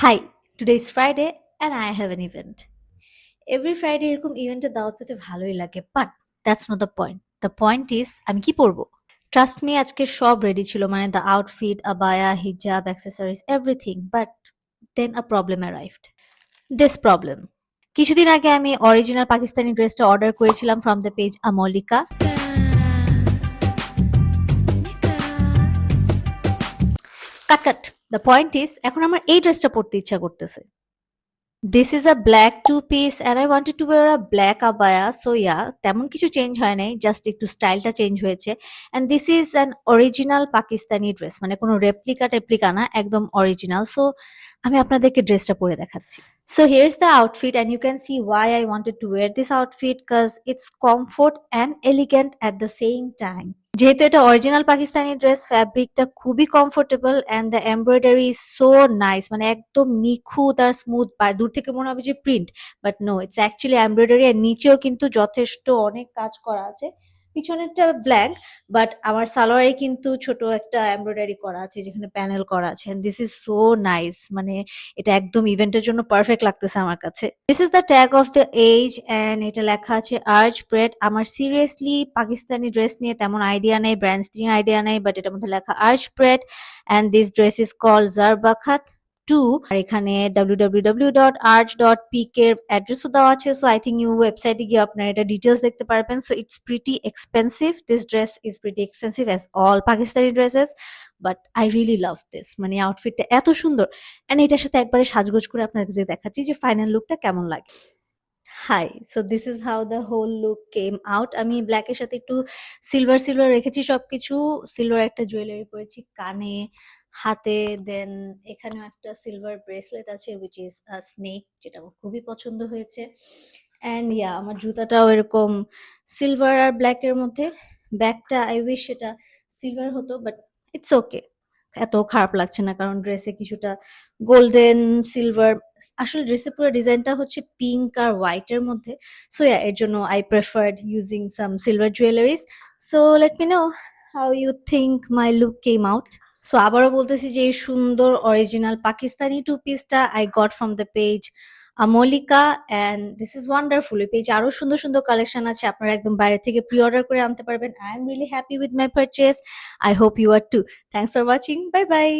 Hi, today is Friday and I have an event. Every Friday এরকম ইভেন্টে দাওয়াত পেতে ভালোই লাগে but that's not the point. The point is আমি কি পরবো? ট্রাস্ট মি আজকে সব রেডি ছিল মানে দ্য আউটফিট, আবায়া, হিজাব, accessories everything but then a problem arrived. This problem. কিছুদিন আগে আমি অরিজিনাল পাকিস্তানি ড্রেসটা অর্ডার করেছিলাম from the page Amlika. Cut cut. The point is এখন আমার এই ড্রেসটা পরতে ইচ্ছা করতেছে। This is a black two-piece and I wanted to wear a black abaya. So yeah, তেমন কিছু চেঞ্জ হয় নাই, জাস্ট একটু স্টাইলটা চেঞ্জ হয়েছে। And this is an original Pakistani dress, মানে কোনো রেপ্লিকা না, একদম অরিজিনাল। সো আমি আপনাদেরকে ড্রেসটা পরে দেখাচ্ছি। So here's the outfit and you can see why I wanted to wear this outfit because it's comfort and elegant at the same time. যেহেতু এটা অরিজিনাল পাকিস্তানি ড্রেস, ফ্যাব্রিকটা খুবই comfortable and the embroidery is so nice, মানে একদম নিখুঁত আর smooth. বা দূর থেকে মনে হবে যে print, but no, it's actually embroidery. আর নিচেও কিন্তু যথেষ্ট অনেক কাজ করা আছে। পিছনেরটা ব্ল্যাঙ্ক, বাট আমার সালোয়ারে কিন্তু ছোট একটা এমব্রয়ডারি করা আছে যেখানে প্যানেল করা আছে। And this is so nice, মানে এটা একদম ইভেন্টের জন্য পারফেক্ট লাগতেছে আমার কাছে। This is the tag of the edge and এটা লেখা আছে আর্জ ব্রেড। আমার সিরিয়াসলি পাকিস্তানি ড্রেস নিয়ে তেমন আইডিয়া নেই, ব্র্যান্ডস নিয়ে আইডিয়া নেই, বাট এটার মধ্যে লেখা আর্জ ব্রেড and this dress is called Zarbakht 2। আর এখানে www.arch.pk এর অ্যাড্রেসও দেওয়া আছে। সো আই থিঙ্ক ইউ ওয়েবসাইটে গিয়ে আপনারা এটা ডিটেলস দেখতে পারবেন। So it's pretty expensive, this dress is pretty expensive as all Pakistani dresses, but I really love this. মানে আউটফিটটা এত সুন্দর অ্যান্ড এটার সাথে একবারে সাজগোজ করে আপনাদের দেখাচ্ছি যে ফাইনাল লুকটা কেমন লাগে। Hi, so this is how the whole look came out. আমি ব্ল্যাকের সাথে একটু সিলভার রেখেছি সবকিছু। সিলভার একটা জুয়েলারি পরেছি কানে, হাতে। দেন এখানেও একটা সিলভার ব্রেসলেট আছে হুইচ ইজ আ স্নেক, যেটা আমার খুবই পছন্দ হয়েছে। অ্যান্ড ইয়া, আমার জুতাটাও এরকম সিলভার আর ব্ল্যাকের মধ্যে। ব্যাগটা আই উইশ এটা সিলভার হতো, বাট ইটস ওকে। এত খারাপ লাগছে না কারণ ড্রেসে কিছুটা গোল্ডেন, সিলভার, আসলে ড্রেসের পুরো ডিজাইনটা হচ্ছে পিঙ্ক আর হোয়াইট এর মধ্যে। সো ইয়া, এর জন্য I preferred using some silver jewelleries. So let me know how you think my look came out. So আবারও বলতেছি যে এই সুন্দর অরিজিনাল পাকিস্তানি টু পিসটা I got from the page Amlika and this is wonderful. এই পেজে আরো সুন্দর সুন্দর কালেকশন আছে, আপনারা একদম বাইরে থেকে প্রি অর্ডার করে আনতে পারবেন। I am really happy with my purchase. I hope you are too. Thanks for watching, bye by.